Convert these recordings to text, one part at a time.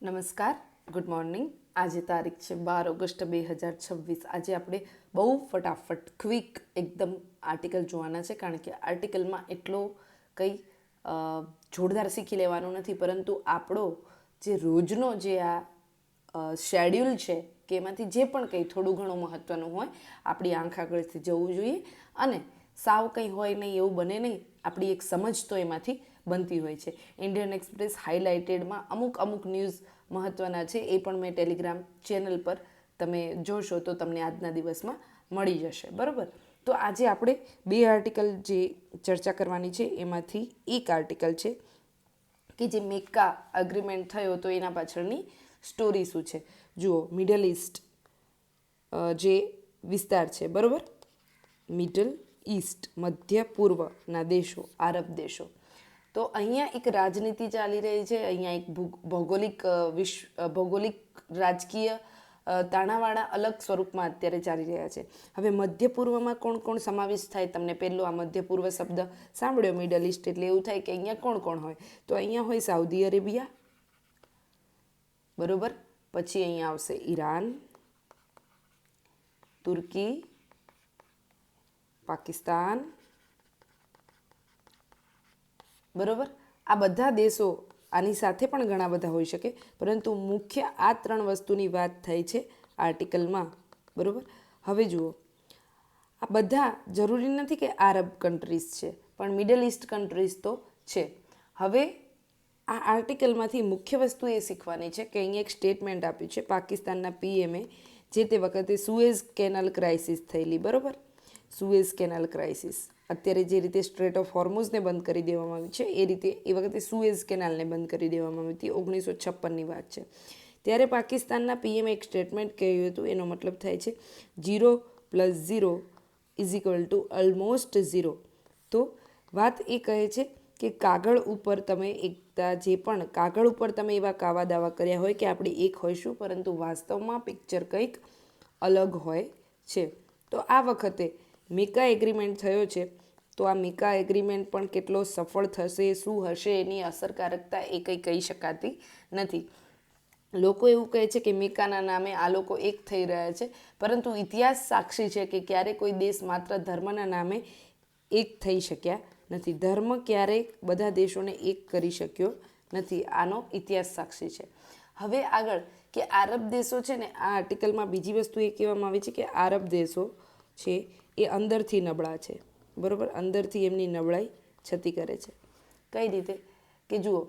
નમસ્કાર, good morning. આજે તારીખ છે 12 ઓગસ્ટ 2026. આજે આપણે બહુ ફટાફટ ક્વિક એકદમ આર્ટિકલ જોવાના છે, કારણ કે આર્ટિકલમાં એટલો કંઈ જોરદાર શીખી લેવાનું નથી, પરંતુ આપણો જે રોજનો જે આ શેડ્યુલ છે કે એમાંથી જે પણ કંઈ થોડું ઘણું મહત્ત્વનું હોય આપણી આંખ આગળથી જવું જોઈએ, અને સાવ કંઈ હોય નહીં એવું બને નહીં, આપણી એક સમજ તો એમાંથી બનતી હોય છે. ઇન્ડિયન એક્સપ્રેસ હાઇલાઇટેડમાં અમુક ન્યૂઝ મહત્ત્વના છે, એ પણ મેં ટેલિગ્રામ ચેનલ પર તમે જોશો તો તમને આજના દિવસમાં મળી જશે, બરાબર. તો આજે આપણે બે આર્ટિકલ જે ચર્ચા કરવાની છે એમાંથી એક આર્ટિકલ છે કે જે મેકા એગ્રીમેન્ટ થયો તો એના પાછળની સ્ટોરી શું છે. જુઓ, મિડલ ઇસ્ટ જે વિસ્તાર છે, બરાબર, મિડલ ઇસ્ટ મધ્ય પૂર્વના દેશો, આરબ દેશો, તો અહીંયા એક રાજનીતિ ચાલી રહી છે. અહીંયા એક ભૌગોલિક રાજકીય તાણાવાળા અલગ સ્વરૂપમાં અત્યારે ચાલી રહ્યા છે. હવે મધ્ય પૂર્વમાં કોણ કોણ સમાવેશ થાય, તમને પહેલો આ મધ્ય પૂર્વ શબ્દ સાંભળ્યો, મિડલ ઇસ્ટ, એટલે એવું થાય કે અહીંયા કોણ કોણ હોય. તો અહીંયા હોય સાઉદી અરેબિયા, બરોબર, પછી અહીંયા આવશે ઈરાન, તુર્કી, પાકિસ્તાન, બરોબર. આ બધા દેશો, આની સાથે પણ ઘણા બધા હોઈ શકે, પરંતુ મુખ્ય આ ત્રણ વસ્તુની વાત થઈ છે આર્ટિકલમાં, બરોબર. હવે જુઓ, આ બધા જરૂરી નથી કે આરબ કન્ટ્રીઝ છે, પણ મિડલ ઇસ્ટ કન્ટ્રીઝ તો છે. હવે આ આર્ટિકલમાંથી મુખ્ય વસ્તુ એ શીખવાની છે કે અહીંયા એક સ્ટેટમેન્ટ આપ્યું છે પાકિસ્તાનના પીએમએ, જે તે વખતે સુએઝ કેનાલ ક્રાઇસિસ થયેલી, બરાબર. સુએઝ કેનાલ ક્રાઇસિસ, અત્યારે જે રીતે સ્ટ્રેટ ઓફ હોર્મુઝને બંધ કરી દેવામાં આવી છે, એ રીતે એ વખતે સુએઝ કેનાલને બંધ કરી દેવામાં આવી હતી. 1956ની વાત છે. ત્યારે પાકિસ્તાનના પીએમએ એક સ્ટેટમેન્ટ કહ્યું હતું, એનો મતલબ થાય છે 0 + 0 = ઓલમોસ્ટ 0. તો વાત એ કહે છે કે કાગળ ઉપર તમે જે પણ કાગળ ઉપર તમે એવા કાવા દાવા કર્યા હોય કે આપણે એક હોઈશું, પરંતુ વાસ્તવમાં પિક્ચર કંઈક અલગ હોય છે. તો આ વખતે મેકા એગ્રીમેન્ટ થયો છે, તો આ મેકા એગ્રીમેન્ટ પણ કેટલો સફળ થશે, શું હશે એની અસરકારકતા, એ કંઈ કહી શકાતી નથી. લોકો એવું કહે છે કે મેકાના નામે આ લોકો એક થઈ રહ્યા છે, પરંતુ ઇતિહાસ સાક્ષી છે કે ક્યારે કોઈ દેશ માત્ર ધર્મના નામે એક થઈ શક્યા નથી. ધર્મ ક્યારેય બધા દેશોને એક કરી શક્યો નથી, આનો ઇતિહાસ સાક્ષી છે. હવે આગળ કે આરબ દેશો છે ને, આ આર્ટિકલમાં બીજી વસ્તુ એ કહેવામાં આવી છે કે આરબ દેશો છે એ અંદરથી નબળા છે, બરાબર, અંદરથી એમની નબળાઈ છતી કરે છે. કઈ રીતે કે જુઓ,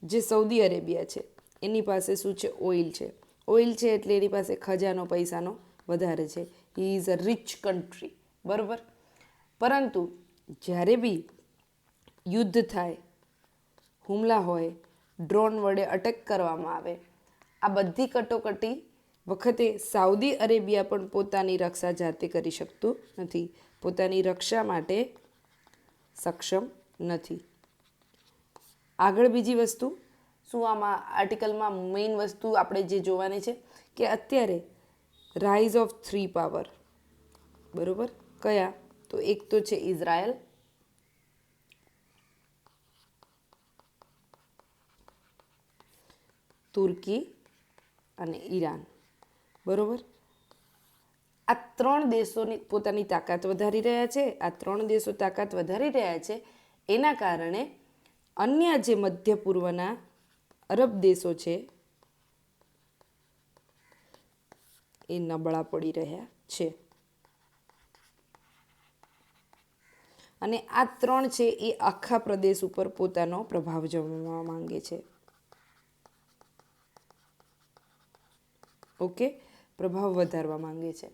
જે સઉદી અરેબિયા છે એની પાસે શું છે, ઓઇલ છે. ઓઇલ છે એટલે એની પાસે ખજાનો પૈસાનો વધારે છે. He is a rich country, બરાબર. પરંતુ જ્યારે બી યુદ્ધ થાય, હુમલા હોય, ડ્રોન વડે અટેક કરવામાં આવે, આ બધી કટોકટી વખતે સાઉદી અરેબિયા પણ પોતાની રક્ષા જાતે કરી શકતું નથી, પોતાની રક્ષા માટે સક્ષમ નથી. આગળ બીજી વસ્તુ શું, આમાં આર્ટિકલમાં મેઇન વસ્તુ આપણે જે જોવાની છે કે અત્યારે રાઇઝ ઓફ 3 પાવર, બરાબર, કયા, તો એક તો છે ઇઝરાયલ, તુર્કી અને ઈરાન, બરાબર. આ ત્રણ દેશોની પોતાની તાકાત વધારી રહ્યા છે. આ ત્રણ દેશો તાકાત વધારી રહ્યા છે, એના કારણે અન્ય જે મધ્ય પૂર્વના અરબ દેશો છે એ નબળા પડી રહ્યા છે. અને આ ત્રણ છે એ આખા પ્રદેશ ઉપર પોતાનો પ્રભાવ જમાવવા માંગે છે. ઓકે, પ્રભાવ વધારવા માંગે છે.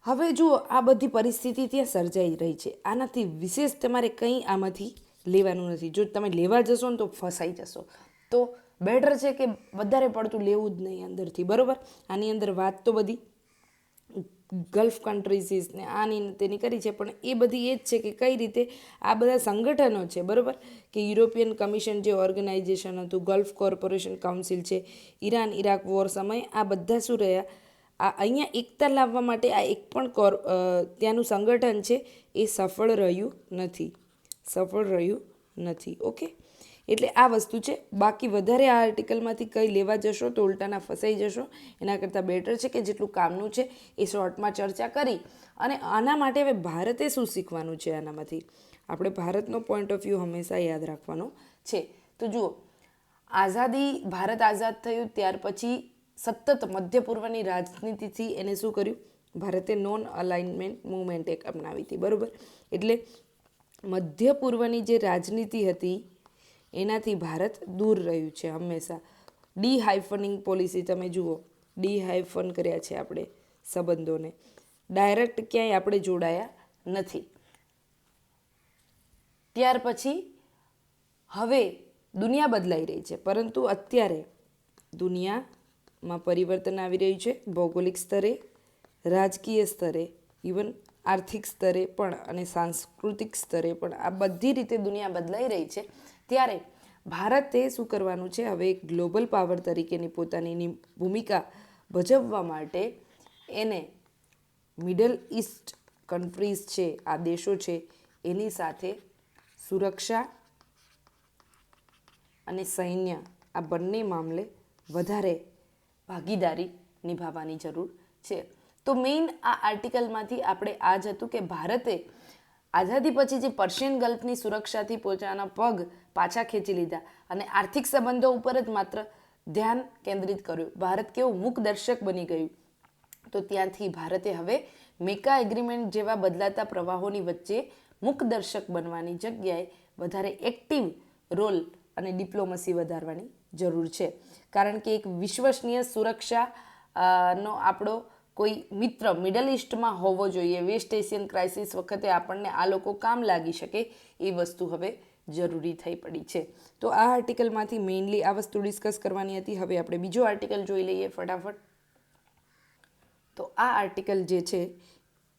હવે જુઓ, આ બધી પરિસ્થિતિ ત્યાં સર્જાઈ રહી છે. આનાથી વિશેષ તમારે કંઈ આમાંથી લેવાનું નથી. જો તમે લેવા જશો ને તો ફસાઈ જશો. તો બેટર છે કે વધારે પડતું લેવું જ નહીં અંદરથી, બરાબર. આની અંદર વાત તો બધી ગલ્ફ કન્ટ્રીઝ ને આની તેની કરી છે, પણ એ બધી એ જ છે કે કઈ રીતે આ બધા સંગઠનો છે, બરાબર, કે યુરોપિયન કમિશન જે ઓર્ગેનાઇઝેશન હતું, ગલ્ફ કોર્પોરેશન કાઉન્સિલ છે, ઈરાન ઇરાક વોર સમયે આ બધા શું રહ્યા, આ અહીંયા એકતા લાવવા માટે આ એક પણ ત્યાંનું સંગઠન છે એ સફળ રહ્યું નથી. ઓકે, એટલે આ વસ્તુ છે. બાકી વધારે આ આર્ટિકલમાંથી કંઈ લેવા જશો તો ઉલટાના ફસાઈ જશો. એના કરતાં બેટર છે કે જેટલું કામનું છે એ શોર્ટમાં ચર્ચા કરી અને આના માટે હવે ભારતે શું શીખવાનું છે આનામાંથી આપણે ભારતનો પોઈન્ટ ઓફ વ્યૂ હંમેશા યાદ રાખવાનો છે. તો જુઓ, ભારત આઝાદ થયું ત્યાર પછી સતત મધ્ય પૂર્વની રાજનીતિથી એને શું કર્યું, ભારતે નોન અલાઇનમેન્ટ મુવમેન્ટ એક અપનાવી હતી. બરાબર, એટલે મધ્ય પૂર્વની જે રાજનીતિ હતી એનાથી ભારત દૂર રહ્યું છે હંમેશા. ડી હાઇફનિંગ પોલિસી તમે જુઓ, ડી હાઇફન કર્યા છે આપણે સંબંધોને, ડાયરેક્ટ ક્યાંય આપણે જોડાયા નથી. ત્યાર પછી હવે દુનિયા બદલાઈ રહી છે, પરંતુ અત્યારે દુનિયામાં પરિવર્તન આવી રહ્યું છે ભૌગોલિક સ્તરે, રાજકીય સ્તરે, ઇવન આર્થિક સ્તરે પણ અને સાંસ્કૃતિક સ્તરે પણ. આ બધી રીતે દુનિયા બદલાઈ રહી છે. ત્યારે ભારતે શું કરવાનું છે, હવે એક ગ્લોબલ પાવર તરીકેની પોતાની ભૂમિકા ભજવવા માટે એને મિડલ ઇસ્ટ કન્ટ્રીઝ છે, આ દેશો છે, એની સાથે સુરક્ષા અને સૈન્ય આ બંને મામલે વધારે ભાગીદારી નિભાવવાની જરૂર છે. તો મેઇન આ આર્ટિકલમાંથી આપણે આ જ હતું કે ભારતે આઝાદી પછી જે પર્શિયન ગલ્ફની સુરક્ષાથી પોતાના પગ પાછા ખેંચી લીધા અને આર્થિક સંબંધો ઉપર જ માત્ર ધ્યાન કેન્દ્રિત કર્યું. ભારત કેવું મૂકદર્શક બની ગયું. તો ત્યાંથી ભારતે હવે મેકા એગ્રીમેન્ટ જેવા બદલાતા પ્રવાહોની વચ્ચે મૂકદર્શક બનવાની જગ્યાએ વધારે એક્ટિવ રોલ અને ડિપ્લોમસી વધારવાની જરૂર છે. કારણ કે એક વિશ્વસનીય સુરક્ષા નો આપણો કોઈ મિત્ર મિડલ ઇસ્ટમાં હોવો જોઈએ. વેસ્ટ એશિયન ક્રાઇસિસ વખતે આપણને આ લોકો કામ લાગી શકે એ વસ્તુ હવે જરૂરી થઈ પડી છે. તો આ આર્ટિકલમાંથી મેઇનલી આ વસ્તુ ડિસ્કસ કરવાની હતી. હવે આપણે બીજો આર્ટિકલ જોઈ લઈએ ફટાફટ. તો આ આર્ટિકલ જે છે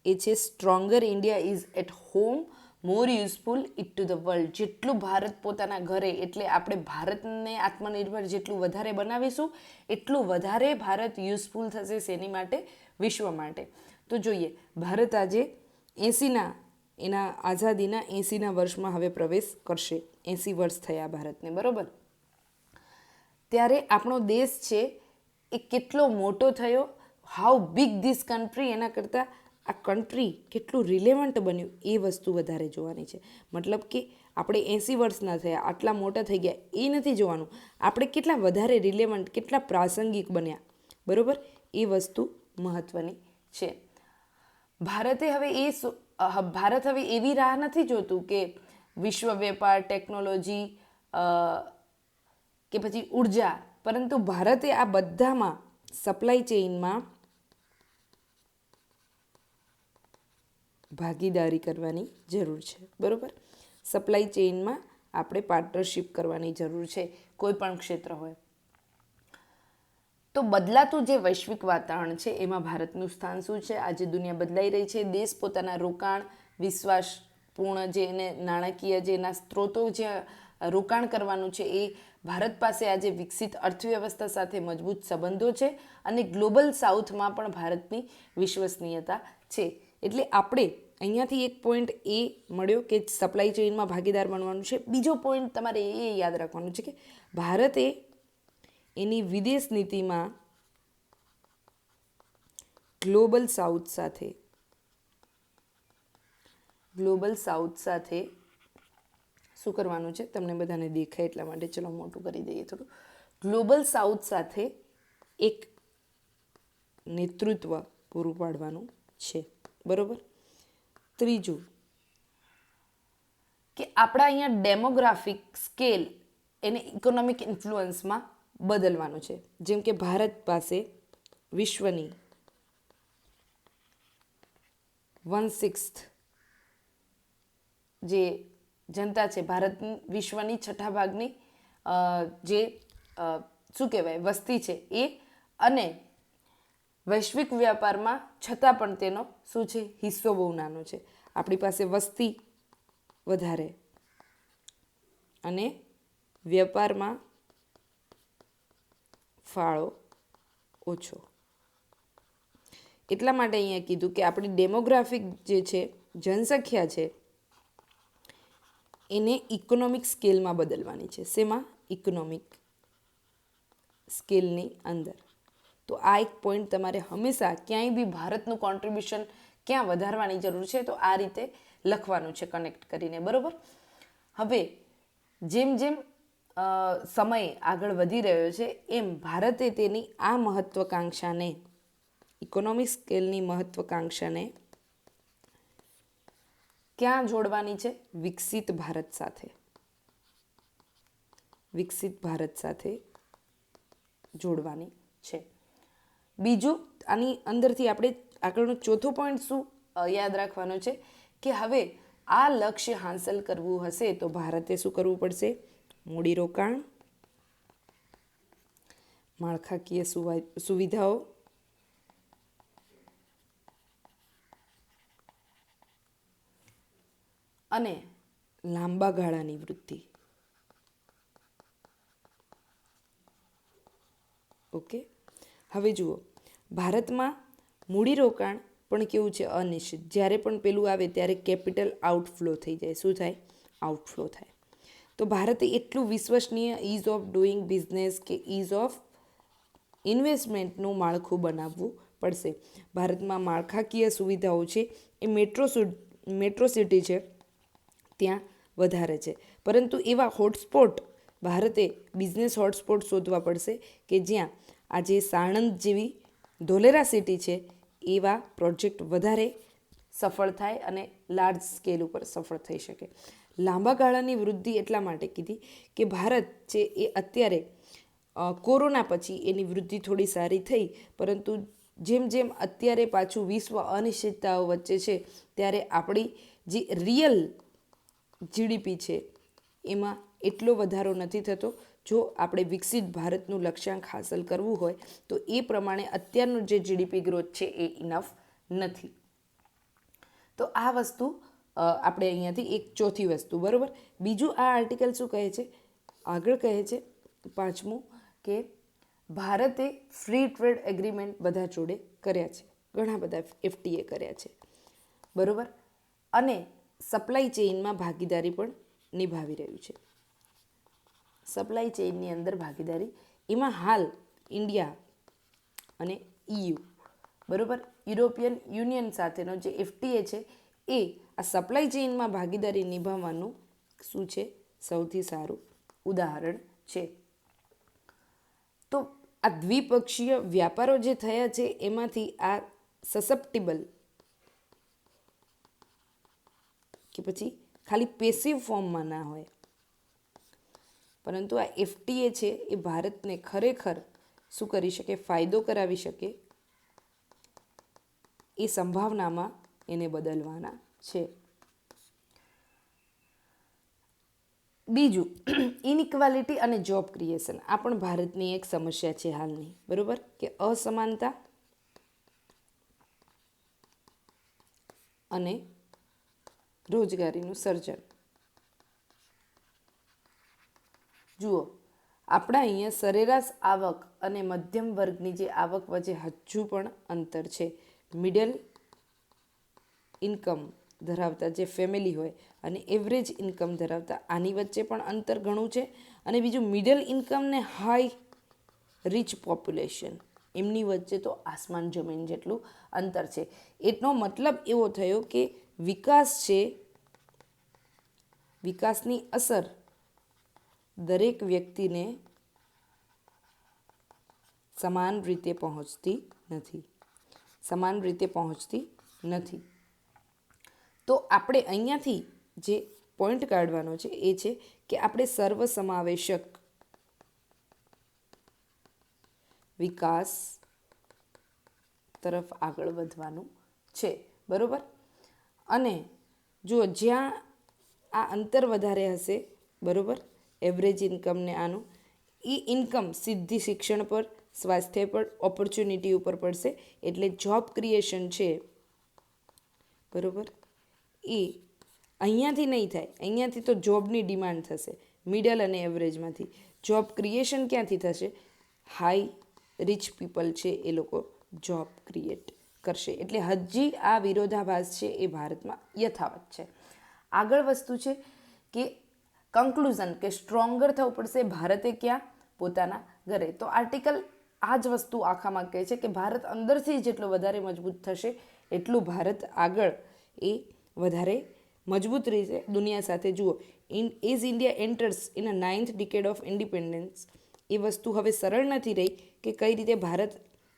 એ છે stronger India is at home more useful it to the world. જેટલું ભારત પોતાના ઘરે, એટલે આપણે ભારતને આત્મનિર્ભર જેટલું વધારે બનાવીશું એટલું વધારે ભારત યુઝફુલ થશે શેની માટે, વિશ્વ માટે. તો જોઈએ, ભારત આજે એના આઝાદીના 80ના વર્ષમાં હવે પ્રવેશ કરશે. 80 વર્ષ થયા ભારતને, બરાબર. ત્યારે આપણો દેશ છે એ કેટલો મોટો થયો, હાઉ બિગ ધીસ કન્ટ્રી, એના કરતાં આ કન્ટ્રી કેટલું રિલેવન્ટ બન્યું એ વસ્તુ વધારે જોવાની છે. મતલબ કે આપણે 80 વર્ષના થયા, આટલા મોટા થઈ ગયા એ નથી જોવાનું, આપણે કેટલા વધારે રિલેવન્ટ, કેટલા પ્રાસંગિક બન્યા, બરાબર, એ વસ્તુ મહત્ત્વની છે. ભારત હવે એવી રાહ નથી જોતું કે વિશ્વ વેપાર, ટેકનોલોજી કે પછી ઉર્જા, પરંતુ ભારતે આ બધામાં સપ્લાય ચેઇનમાં ભાગીદારી કરવાની જરૂર છે, બરાબર. સપ્લાય ચેઇનમાં આપણે પાર્ટનરશિપ કરવાની જરૂર છે, કોઈ પણ ક્ષેત્ર હોય. તો બદલાતું જે વૈશ્વિક વાતાવરણ છે એમાં ભારતનું સ્થાન શું છે? આજે દુનિયા બદલાઈ રહી છે. દેશ પોતાના રોકાણ, વિશ્વાસપૂર્ણ જે એને નાણાકીય જે એના સ્ત્રોતો જે રોકાણ કરવાનું છે એ ભારત પાસે આજે વિકસિત અર્થવ્યવસ્થા સાથે મજબૂત સંબંધો છે અને ગ્લોબલ સાઉથમાં પણ ભારતની વિશ્વસનીયતા છે. એટલે આપણે અહીંયાથી એક પોઈન્ટ એ મળ્યો કે સપ્લાય ચેઇનમાં ભાગીદાર બનવાનું છે. બીજો પોઈન્ટ તમારે એ યાદ રાખવાનું છે કે ભારતે એની વિદેશ નીતિમાં ગ્લોબલ સાઉથ સાથે શું કરવાનું છે, તમને બધાને દેખાય એટલા માટે ચલો મોટું કરી દઈએ થોડું. ગ્લોબલ સાઉથ સાથે એક નેતૃત્વ પૂરું પાડવાનું છે, બરાબર. ત્રીજું કે આપણા અહીંયા ડેમોગ્રાફિક સ્કેલ એને ઇકોનોમિક ઇન્ફ્લુઅન્સમાં બદલવાનું છે. જેમ કે ભારત પાસે વિશ્વની 1/6 જે જનતા છે, ભારત વિશ્વની 6થા ભાગની જે શું કહેવાય વસ્તી છે એ, અને વૈશ્વિક વ્યાપારમાં છતાં પણ તેનો શું છે, હિસ્સો બહુ નાનો છે. આપણી પાસે વસ્તી વધારે અને વેપારમાં ફાળો ઓછો. એટલા માટે અહીંયા કીધું કે આપણી ડેમોગ્રાફિક જે છે, જનસંખ્યા છે, એને ઇકોનોમિક સ્કેલમાં બદલવાની છે. શેમાં? ઇકોનોમિક સ્કેલની અંદર. તો આ એક પોઈન્ટ તમારે હંમેશા ક્યાંય બી ભારતનું કોન્ટ્રીબ્યુશન ક્યાં વધારવાની જરૂર છે તો આ રીતે લખવાનું છે કનેક્ટ કરીને, બરાબર. હવે જેમ જેમ સમય આગળ વધી રહ્યો છે એમ ભારતે તેની આ મહત્વકાંક્ષાને, ઇકોનોમિક સ્કેલની મહત્વકાંક્ષાને ક્યાં જોડવાની છે? વિકસિત ભારત સાથે. વિકસિત ભારત સાથે જોડવાની છે. બીજું, આની અંદરથી આપણે આગળનો ચોથો પોઈન્ટ શું યાદ રાખવાનો છે કે હવે આ લક્ષ્ય હાંસલ કરવું હશે તો ભારતે શું કરવું પડશે? મૂડીરોકાણ, માળખાકીય સુવિધાઓ, અને લાંબા ગાળાની વૃદ્ધિ. ઓકે. હવે જુઓ, ભારતમાં મૂડીરોકાણ પણ કેવું છે? અનિશ્ચિત. જ્યારે પણ પેલું આવે ત્યારે કેપિટલ આઉટફ્લો થઈ જાય. શું થાય? આઉટફ્લો થાય. તો ભારતે એટલું વિશ્વસનીય ઇઝ ઓફ ડુઈંગ બિઝનેસ કે ઇઝ ઓફ ઇન્વેસ્ટમેન્ટનું માળખું બનાવવું પડશે. ભારતમાં માળખાકીય સુવિધાઓ છે એ મેટ્રો સિટી છે ત્યાં વધારે છે, પરંતુ એવા હોટસ્પોટ ભારતે બિઝનેસ હોટસ્પોટ શોધવા પડશે કે જ્યાં આજે સાણંદ જેવી ધોલેરા સિટી છે એવા પ્રોજેક્ટ વધારે સફળ થાય અને લાર્જ સ્કેલ ઉપર સફળ થઈ શકે. લાંબા ગાળાની વૃદ્ધિ એટલા માટે કીધી કે ભારત છે એ અત્યારે કોરોના પછી એની વૃદ્ધિ થોડી સારી થઈ, પરંતુ જેમ જેમ અત્યારે પાછું વિશ્વ અનિશ્ચિતતાઓ વચ્ચે છે ત્યારે આપણી જે રિયલ જીડીપી છે એમાં એટલો વધારો નથી થતો. જો આપણે વિકસિત ભારતનું લક્ષ્યાંક હાંસલ કરવું હોય તો એ પ્રમાણે અત્યારનું જે જીડીપી ગ્રોથ છે એ ઇનફ નથી. તો આ વસ્તુ આપણે અહીંયાથી એક ચોથી વસ્તુ, બરાબર. બીજું આ આર્ટિકલ શું કહે છે? આગળ કહે છે પાંચમું કે ભારતે ફ્રી ટ્રેડ એગ્રીમેન્ટ બધા જોડે કર્યા છે, ઘણા બધા એફટીએ કર્યા છે, બરાબર. અને સપ્લાય ચેઇનમાં ભાગીદારી પણ નિભાવી રહ્યું છે. સપ્લાય ચેઇનની અંદર ભાગીદારી, એમાં હાલ ઇન્ડિયા અને EU, બરાબર, યુરોપિયન યુનિયન સાથેનો જે એફટીએ છે એ આ સપ્લાય ચેઇનમાં ભાગીદારી નિભાવવાનું શું છે? સૌથી સારું ઉદાહરણ છે. તો આ દ્વિપક્ષીય વ્યાપારો જે થયા છે એમાંથી આ સસેપ્ટેબલ કે પછી ખાલી પેસિવ ફોર્મમાં ના હોય, પરંતુ આ એફટીએ છે એ ભારતને ખરેખર શું કરી શકે? ફાયદો કરાવી શકે એ સંભાવનામાં એને બદલવાના છે. બીજું, ઇનઇક્વાલિટી અને જોબ ક્રિએશન. આ પણ ભારતની એક સમસ્યા છે હાલની, બરાબર, કે અસમાનતા અને રોજગારીનું સર્જન. જુઓ, આપણા અહીંયા સરેરાશ આવક અને મધ્યમ વર્ગની જે આવક વચ્ચે હજુ પણ અંતર છે. મિડલ ઇન્કમ ધરાવતા જે ફેમિલી હોય અને એવરેજ ઇન્કમ ધરાવતા આની વચ્ચે પણ અંતર ઘણું છે. અને બીજું મિડલ ઇન્કમ ને હાઈ રીચ પોપ્યુલેશન, એમની વચ્ચે તો આસમાન જમીન જેટલું અંતર છે. એનો મતલબ એવો થયો કે વિકાસ છે, વિકાસની અસર દરેક વ્યક્તિને સમાન રીતે પહોંચતી નથી. સમાન રીતે પહોંચતી નથી. તો આપણે અહીંયાથી જે પોઈન્ટ કાઢવાનો છે એ છે કે આપણે સર્વસમાવેશક વિકાસ તરફ આગળ વધવાનું છે, બરાબર. અને જો જ્યાં આ અંતર વધારે હશે, બરાબર, એવરેજ ઇન્કમ ને આનું, એ ઇન્કમ સીધી શિક્ષણ પર, સ્વાસ્થ્ય પર, ઓપોર્ચ્યુનિટી ઉપર પડશે. એટલે જોબ ક્રિએશન છે, બરાબર, એ અહીંયાથી નહીં થાય. અહીંયાથી તો જોબની ડિમાન્ડ થશે મિડલ અને એવરેજમાંથી. જોબ ક્રિએશન ક્યાંથી થશે? હાઈ રીચ પીપલ છે એ લોકો જોબ ક્રિએટ કરશે. એટલે હજી આ વિરોધાભાસ છે એ ભારતમાં યથાવત છે. આગળ વસ્તુ છે કે કન્ક્લુઝન કે સ્ટ્રોંગર થવું પડશે ભારતે ક્યાં પોતાના ઘરે. તો આર્ટિકલ આ જ વસ્તુ આખામાં કહે છે કે ભારત અંદરથી જેટલું વધારે મજબૂત થશે એટલું ભારત આગળ એ વધારે મજબૂત રીતે દુનિયા સાથે જુઓ. As India enters in a 9th decade of independence, એ વસ્તુ હવે સરળ નથી રહી કે કઈ રીતે ભારત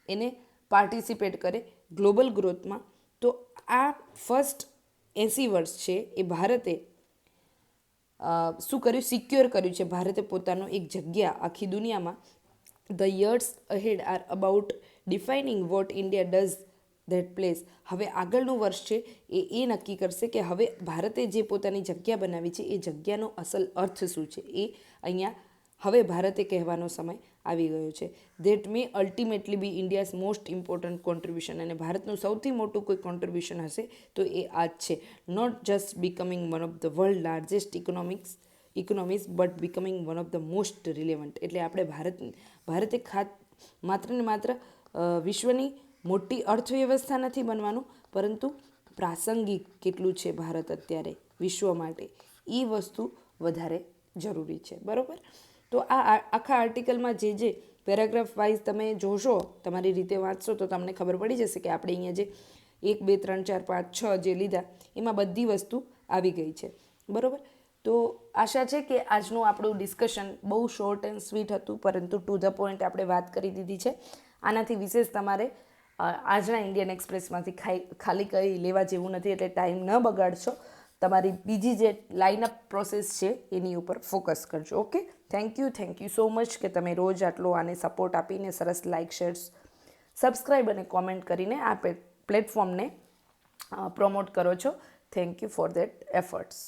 એને પાર્ટિસિપેટ કરે ગ્લોબલ ગ્રોથમાં. તો આ ફર્સ્ટ 80 વર્ષ છે એ ભારતે શું કર્યું, સિક્યોર કર્યું છે. ભારતે પોતાનું એક જગ્યા આખી દુનિયામાં. The years ahead are about defining what India does that place. હવે આગળનું વર્ષ છે એ નક્કી કરશે કે હવે ભારતે જે પોતાની જગ્યા બનાવી છે એ જગ્યાનો અસલ અર્થ શું છે, એ અહીંયા હવે ભારતે કહેવાનો સમય આવી ગયો છે. That may ultimately be India's most important contribution. અને ભારતનું સૌથી મોટું કોઈ કોન્ટ્રીબ્યુશન હશે તો એ આ જ છે. Not just becoming one of the world largest economies but becoming one of the most relevant. એટલે આપણે ભારતે માત્ર ને માત્ર વિશ્વની મોટી અર્થવ્યવસ્થા નથી બનવાનું, પરંતુ પ્રાસંગિક કેટલું છે ભારત અત્યારે વિશ્વ માટે, એ વસ્તુ વધારે જરૂરી છે. બરાબર. તો આ આખા આર્ટિકલમાં જે પેરેગ્રાફ વાઇઝ તમે જોશો, તમારી રીતે વાંચશો તો તમને ખબર પડી જશે કે આપણે અહીંયા જે 1 2 3 4 5 6 જે લીધા એમાં બધી વસ્તુ આવી ગઈ છે. બરાબર. તો આશા છે કે આજનું આપણું ડિસ્કશન બહુ શોર્ટ એન્ડ સ્વીટ હતું, પરંતુ ટુ ધ પોઈન્ટ આપણે વાત કરી દીધી છે. આનાથી વિશેષ તમારે આજના ઇન્ડિયન એક્સપ્રેસમાંથી ખાલી કંઈ લેવા જેવું નથી, એટલે ટાઈમ ન બગાડશો. તમારી બીજી જે લાઇનઅપ પ્રોસેસ છે એની ઉપર ફોકસ કરજો. Okay, thank you so much કે તમે રોજ આટલો આને સપોર્ટ આપીને સરસ લાઇક, શેર, સબસ્ક્રાઈબ અને કોમેન્ટ કરીને આ પ્લેટફોર્મને પ્રમોટ કરો છો. Thank you for that efforts.